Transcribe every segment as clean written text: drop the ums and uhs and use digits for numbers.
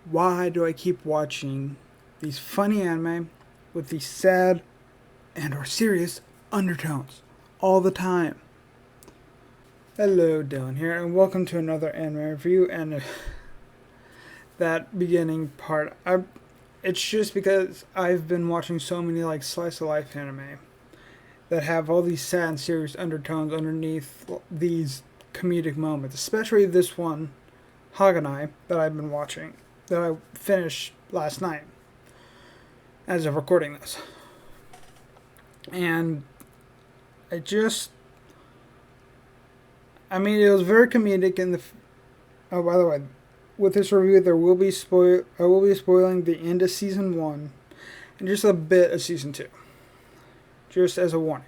Why do I keep watching these funny anime with these sad and or serious undertones all the time? Hello, Dylan here, and welcome to another anime review. And that beginning part, it's just because I've been watching so many like slice of life anime that have all these sad and serious undertones underneath these comedic moments, especially this one, Haganai, that I've been watching, that I finished last night as of recording this. And I just, I mean, it was very comedic in the. Oh, by the way, with this review, I will be spoiling the end of season 1 and just a bit of season 2, just as a warning.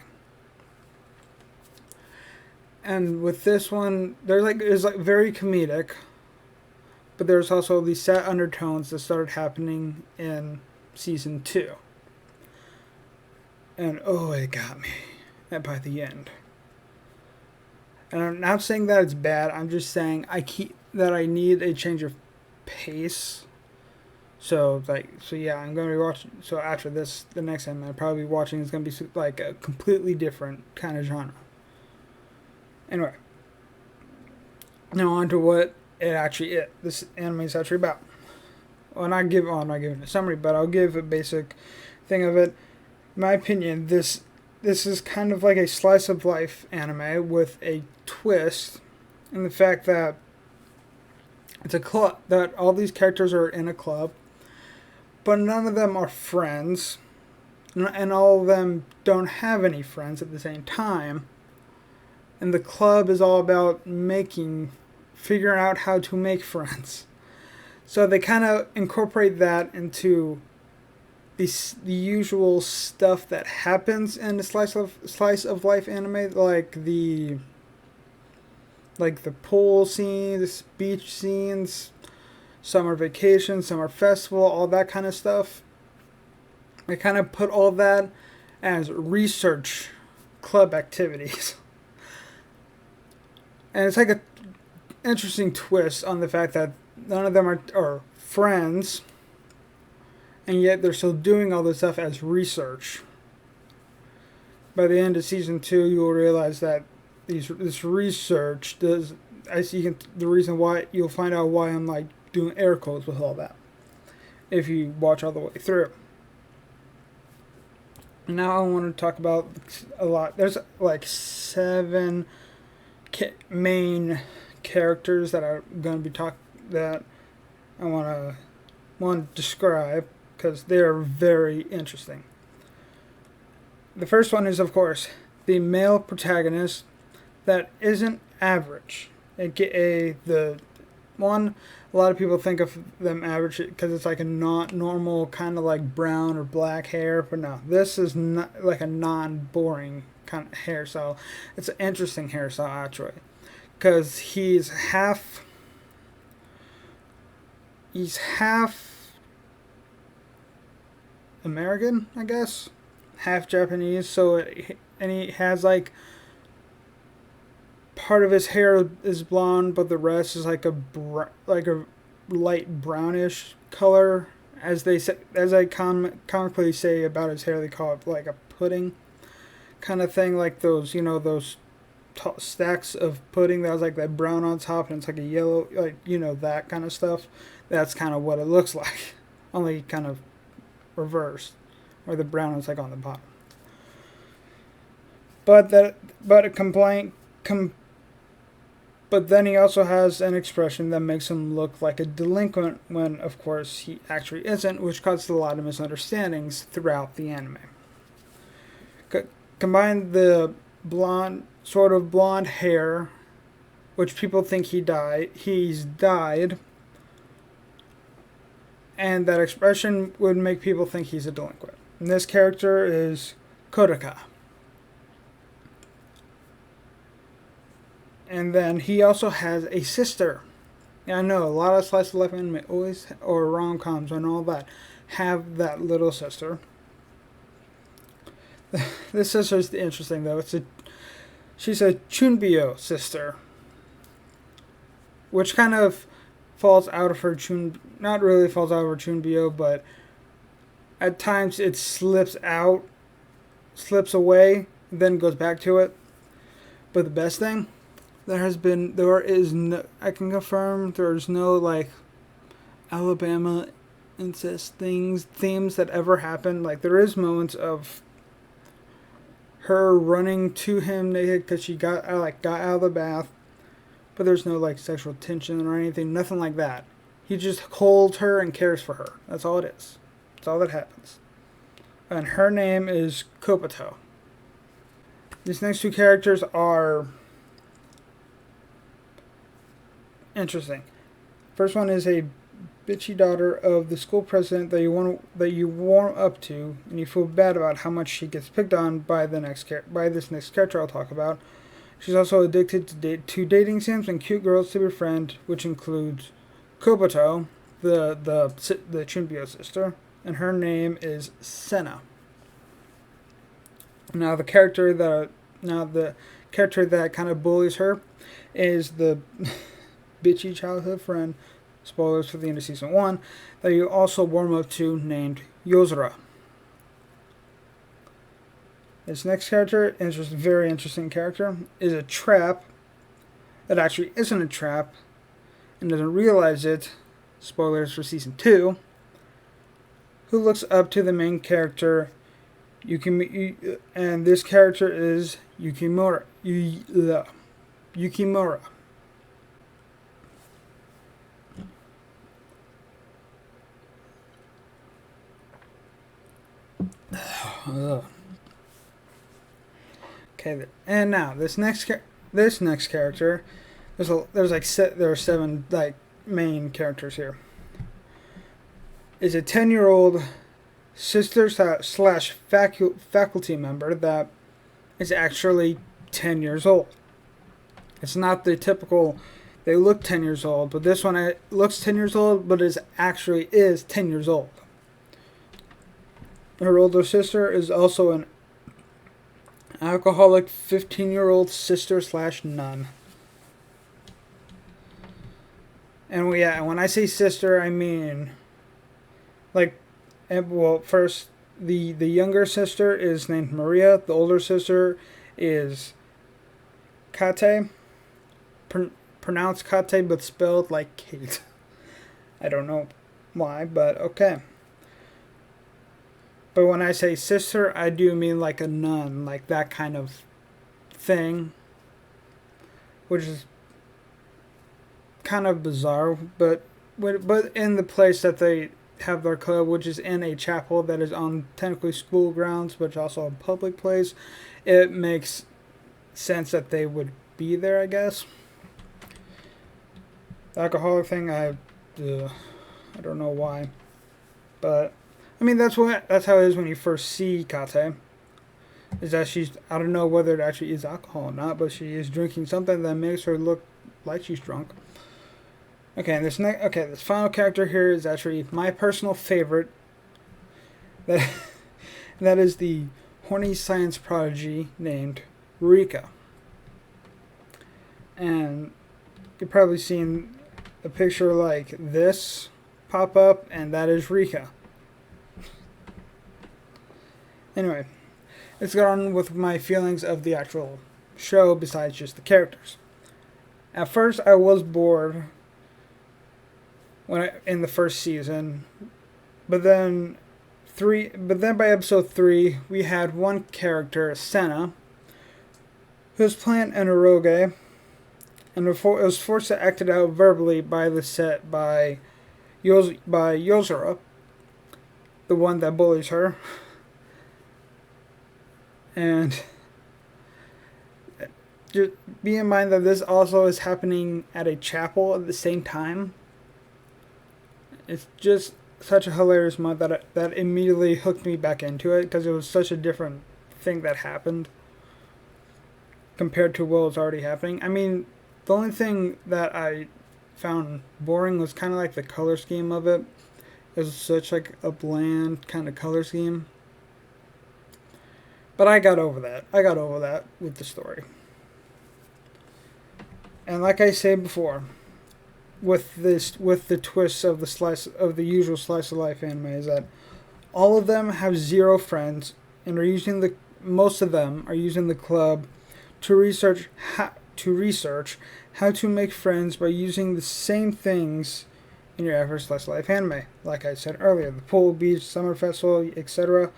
And with this one, it's like very comedic, but there's also these sad undertones that started happening in season 2. And oh, it got me by the end. And I'm not saying that it's bad. I'm just saying I need a change of pace. So yeah, I'm gonna be watching. So after this, the next time I'm probably watching is gonna be like a completely different kind of genre. Anyway, now on to what this anime is actually about. Well, I'm not giving a summary, but I'll give a basic thing of it. In my opinion, this is kind of like a slice of life anime with a twist in the fact that it's a club, that all these characters are in a club, but none of them are friends, and all of them don't have any friends at the same time. And the club is all about figuring out how to make friends. So they kind of incorporate that into the usual stuff that happens in the slice of life anime, like the pool scenes, beach scenes, summer vacation, summer festival, all that kind of stuff. They kind of put all that as research club activities. And it's like a interesting twist on the fact that none of them are friends, and yet they're still doing all this stuff as research. By the end of season 2, you will realize that this research does. The reason why you'll find out why I'm like doing air quotes with all that if you watch all the way through. Now I want to talk about a lot. There's like 7 main characters that are going to be that I want to describe because they are very interesting. The first one is, of course, the male protagonist that isn't average, aka the one a lot of people think of them average because it's like a not normal kind of like brown or black hair, but no, this is not like a non-boring kind of hairstyle. It's an interesting hairstyle actually, because he's half American, I guess, half Japanese. And he has like part of his hair is blonde, but the rest is like a light brownish color. As I comically say about his hair, they call it like a pudding kind of thing, like those stacks of pudding that was like that brown on top and it's like a yellow, like that kind of stuff. That's kind of what it looks like, only kind of reversed, where the brown is like on the bottom. But then he also has an expression that makes him look like a delinquent when, of course, he actually isn't, which causes a lot of misunderstandings throughout the anime. Combine the sort of blonde hair, which people think he's dyed, and that expression would make people think he's a delinquent. And this character is Kodaka. And then he also has a sister. Yeah, I know a lot of slice of life anime or rom-coms and all that have that little sister. This sister is interesting though. She's a Chunbyo sister, which kind of falls out of her chun, not really falls out of her chunbyo, but at times it slips out, slips away, then goes back to it. But the best thing, there is no, I can confirm there's no like Alabama incest themes that ever happen. Like there is moments of her running to him naked because she got out of the bath, but there's no like sexual tension or anything, nothing like that. He just holds her and cares for her. That's all it is. That's all that happens. And her name is Kobato. These next two characters are interesting. First one is a bitchy daughter of the school president that you warm up to, and you feel bad about how much she gets picked on by this next character I'll talk about. She's also addicted to dating sims and cute girls to befriend, which includes Kobato, the Chunbyo sister, and her name is Senna. Now the character that kind of bullies her is the bitchy childhood friend, spoilers for the end of season 1, that you also warm up to, named Yozora. This next character, very interesting character, is a trap that actually isn't a trap and doesn't realize it, spoilers for season 2, who looks up to the main character, and this character is Yukimura. Okay, and now this next character, there are 7 like main characters here. Is a 10-year-old sister slash faculty member that is actually 10 years old. It's not the typical they look 10 years old, but this one looks 10 years old, but is 10 years old. Her older sister is also an alcoholic 15-year-old sister slash nun. And when I say sister, I mean first the younger sister is named Maria. The older sister is Kate, pronounced Kate but spelled like Kate. I don't know why, but okay. But when I say sister, I do mean like a nun, like that kind of thing, which is kind of bizarre, but in the place that they have their club, which is in a chapel that is on technically school grounds, but also a public place, it makes sense that they would be there, I guess. The alcoholic thing, I don't know why, but I mean that's how it is when you first see Kate. Is that I don't know whether it actually is alcohol or not, but she is drinking something that makes her look like she's drunk. Okay, this final character here is actually my personal favorite. That is the horny science prodigy named Rika. And you've probably seen a picture like this pop up, and that is Rika. Anyway, let's get on with my feelings of the actual show besides just the characters. At first, I was bored in the first season, but then by episode 3, we had one character, Senna, who was playing an eroge, and was forced to act it out verbally by Yozora, the one that bullies her. And just be in mind that this also is happening at a chapel at the same time. It's just such a hilarious month that immediately hooked me back into it, because it was such a different thing that happened compared to what was already happening. I mean, the only thing that I found boring was kind of like the color scheme of it. It was such like a bland kind of color scheme. But I got over that. with the story. And like I said before, with the twists of the usual slice of life anime is that all of them have zero friends and are using most of them are using the club to research how to make friends by using the same things in your average slice of life anime. Like I said earlier, the pool, beach, summer festival, etc.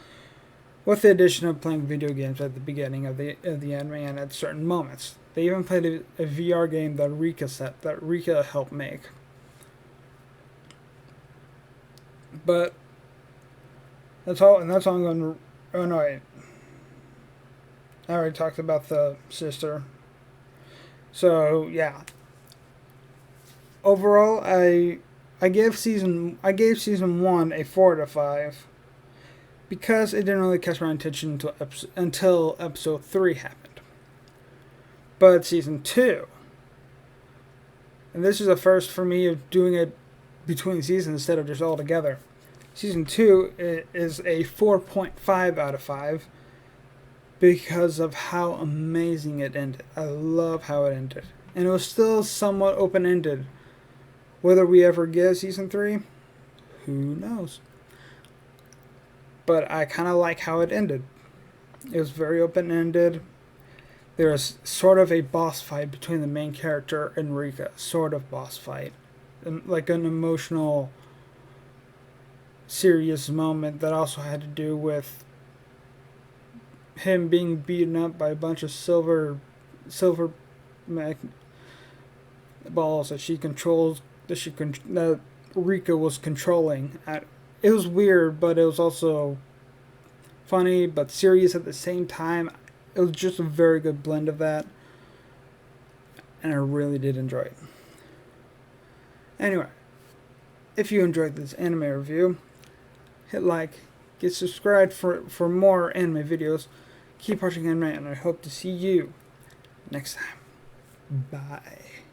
With the addition of playing video games at the beginning of the anime and at certain moments. They even played a VR game that Rika helped make. But that's all I'm going to. Oh no, wait. I already talked about the sister. So yeah. Overall, I gave season 1 a 4 out of 5 because it didn't really catch my attention until episode 3 happened. But season 2, and this is the first for me of doing it between seasons instead of just all together. Season 2 is a 4.5 out of 5 because of how amazing it ended. I love how it ended. And it was still somewhat open-ended. Whether we ever get season 3, who knows? But I kind of like how it ended. It was very open-ended. There was sort of a boss fight between the main character and Rika. Sort of boss fight. Like an emotional, serious moment that also had to do with him being beaten up by a bunch of silver balls that Rika was controlling. It was weird, but it was also funny but serious at the same time. It was just a very good blend of that, and I really did enjoy it. Anyway, if you enjoyed this anime review, hit like, get subscribed for more anime videos. Keep watching anime, and I hope to see you next time. Bye.